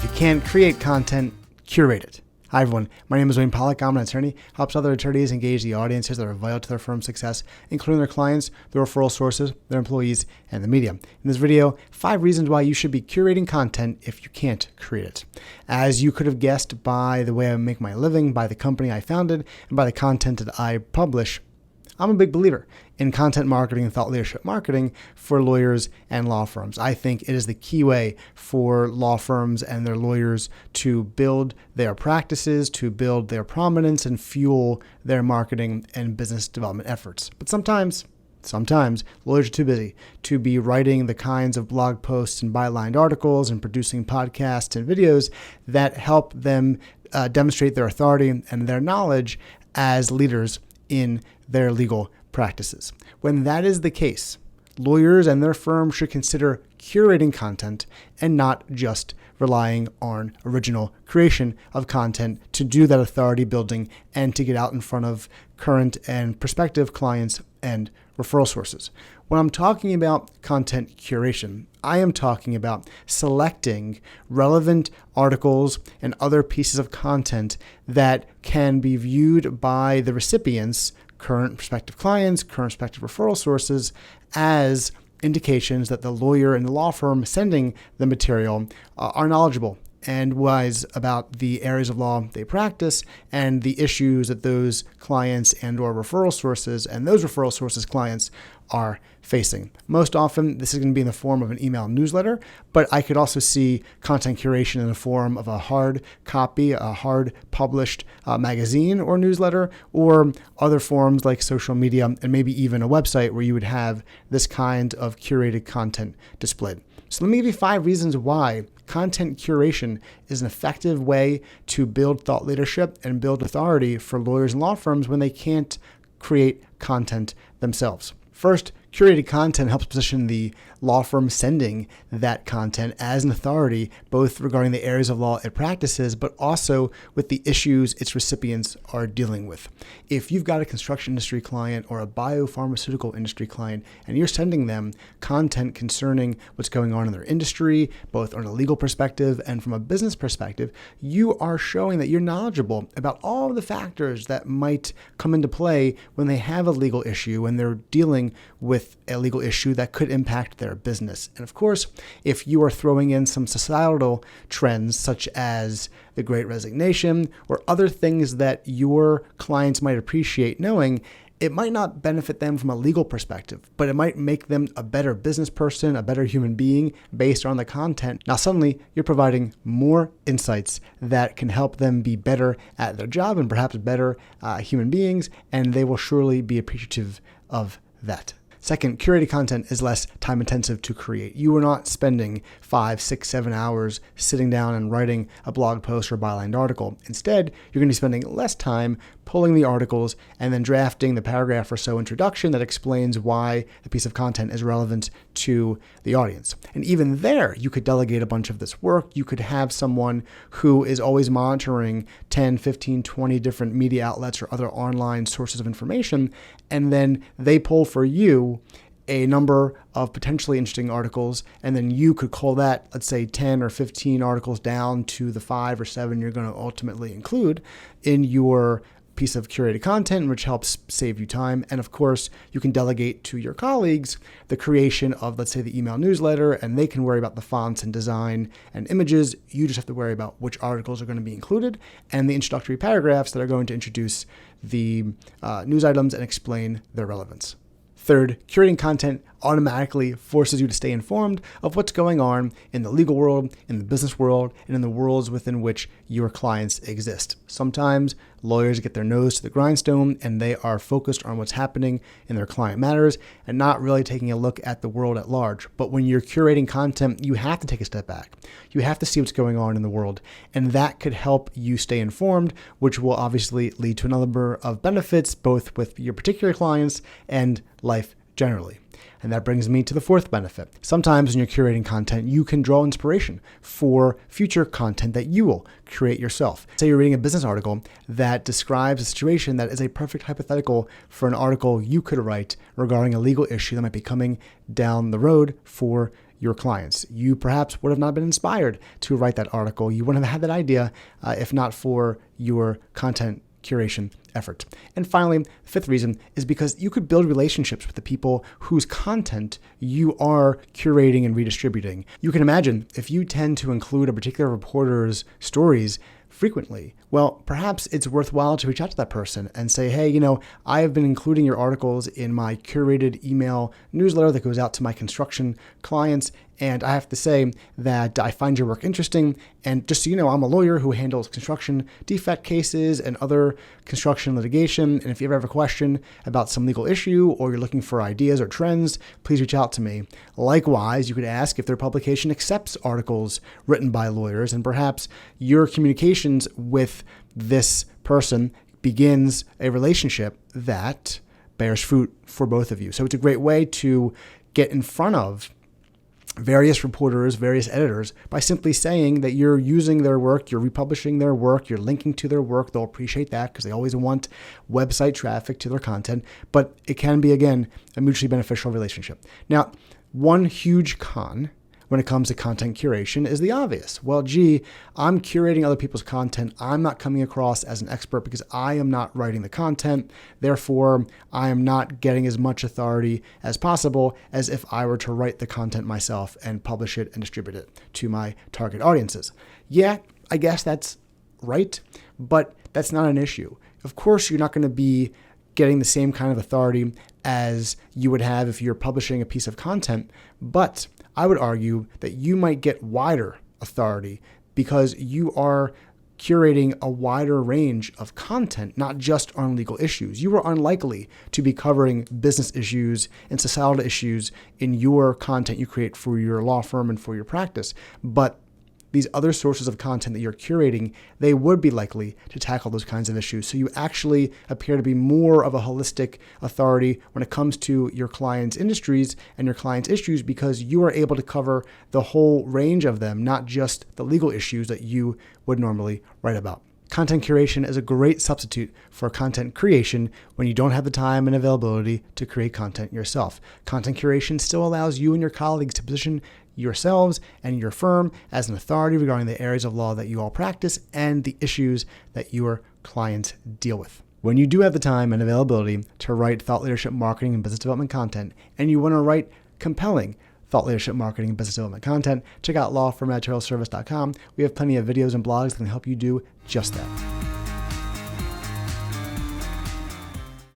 If you can't create content, curate it. Hi everyone, my name is Wayne Pollack. I'm an attorney, helps other attorneys engage the audiences that are vital to their firm's success, including their clients, their referral sources, their employees, and the media. In this video, 5 reasons why you should be curating content if you can't create it. As you could have guessed by the way I make my living, by the company I founded, and by the content that I publish, I'm a big believer in content marketing and thought leadership marketing for lawyers and law firms. I think it is the key way for law firms and their lawyers to build their practices, to build their prominence, and fuel their marketing and business development efforts. But sometimes lawyers are too busy to be writing the kinds of blog posts and bylined articles and producing podcasts and videos that help them demonstrate their authority and their knowledge as leaders in their legal practices. When that is the case, lawyers and their firms should consider curating content and not just relying on original creation of content to do that authority building and to get out in front of current and prospective clients and referral sources. When I'm talking about content curation, I am talking about selecting relevant articles and other pieces of content that can be viewed by the recipients, current prospective clients, current prospective referral sources, as indications that the lawyer and the law firm sending the material are knowledgeable and wise about the areas of law they practice and the issues that those clients and or referral sources and those referral sources clients are facing. Most often, this is going to be in the form of an email newsletter, but I could also see content curation in the form of a hard copy, a hard published magazine or newsletter, or other forms like social media and maybe even a website where you would have this kind of curated content displayed. So let me give you 5 reasons why content curation is an effective way to build thought leadership and build authority for lawyers and law firms when they can't create content themselves. First, curated content helps position the law firm sending that content as an authority, both regarding the areas of law it practices, but also with the issues its recipients are dealing with. If you've got a construction industry client or a biopharmaceutical industry client, and you're sending them content concerning what's going on in their industry, both on a legal perspective and from a business perspective, you are showing that you're knowledgeable about all the factors that might come into play when they have a legal issue, when they're dealing with a legal issue that could impact their business. And of course, if you are throwing in some societal trends such as the Great Resignation or other things that your clients might appreciate knowing, it might not benefit them from a legal perspective, but it might make them a better business person, a better human being based on the content. Now, suddenly you're providing more insights that can help them be better at their job and perhaps better human beings, and they will surely be appreciative of that. Second, curated content is less time intensive to create. You are not spending 5, 6, 7 hours sitting down and writing a blog post or bylined article. Instead, you're going to be spending less time pulling the articles and then drafting the paragraph or so introduction that explains why the piece of content is relevant to the audience. And even there, you could delegate a bunch of this work. You could have someone who is always monitoring 10, 15, 20 different media outlets or other online sources of information, and then they pull for you a number of potentially interesting articles, and then you could call that, let's say, 10 or 15 articles down to the 5 or 7 you're going to ultimately include in your piece of curated content, which helps save you time. And of course, you can delegate to your colleagues the creation of, let's say, the email newsletter, and they can worry about the fonts and design and images. You just have to worry about which articles are going to be included and the introductory paragraphs that are going to introduce the news items and explain their relevance. Third, curating content automatically forces you to stay informed of what's going on in the legal world, in the business world, and in the worlds within which your clients exist. Sometimes lawyers get their nose to the grindstone and they are focused on what's happening in their client matters and not really taking a look at the world at large. But when you're curating content, you have to take a step back. You have to see what's going on in the world, and that could help you stay informed, which will obviously lead to a number of benefits, both with your particular clients and life generally. And that brings me to the 4th benefit. Sometimes when you're curating content, you can draw inspiration for future content that you will create yourself. Say you're reading a business article that describes a situation that is a perfect hypothetical for an article you could write regarding a legal issue that might be coming down the road for your clients. You perhaps would have not been inspired to write that article. You wouldn't have had that idea if not for your content curation effort. And finally, the fifth reason is because you could build relationships with the people whose content you are curating and redistributing. You can imagine if you tend to include a particular reporter's stories frequently, well, perhaps it's worthwhile to reach out to that person and say, hey, I have been including your articles in my curated email newsletter that goes out to my construction clients. And I have to say that I find your work interesting. And just so you know, I'm a lawyer who handles construction defect cases and other construction litigation. And if you ever have a question about some legal issue or you're looking for ideas or trends, please reach out to me. Likewise, you could ask if their publication accepts articles written by lawyers, and perhaps your communications with this person begins a relationship that bears fruit for both of you. So it's a great way to get in front of various reporters, various editors, by simply saying that you're using their work, you're republishing their work, you're linking to their work. They'll appreciate that because they always want website traffic to their content. But it can be, again, a mutually beneficial relationship. Now, one huge con when it comes to content curation is the obvious. Well, I'm curating other people's content. I'm not coming across as an expert because I am not writing the content. Therefore, I am not getting as much authority as possible as if I were to write the content myself and publish it and distribute it to my target audiences. Yeah, I guess that's right, but that's not an issue. Of course, you're not going to be getting the same kind of authority as you would have if you're publishing a piece of content, but I would argue that you might get wider authority because you are curating a wider range of content, not just on legal issues. You are unlikely to be covering business issues and societal issues in your content you create for your law firm and for your practice. But these other sources of content that you're curating, they would be likely to tackle those kinds of issues. So you actually appear to be more of a holistic authority when it comes to your clients' industries and your clients' issues because you are able to cover the whole range of them, not just the legal issues that you would normally write about. Content curation is a great substitute for content creation when you don't have the time and availability to create content yourself. Content curation still allows you and your colleagues to position yourselves and your firm as an authority regarding the areas of law that you all practice and the issues that your clients deal with. When you do have the time and availability to write thought leadership marketing and business development content, and you want to write compelling thought leadership marketing and business development content, check out lawfirmadvertorialservice.com. We have plenty of videos and blogs that can help you do just that.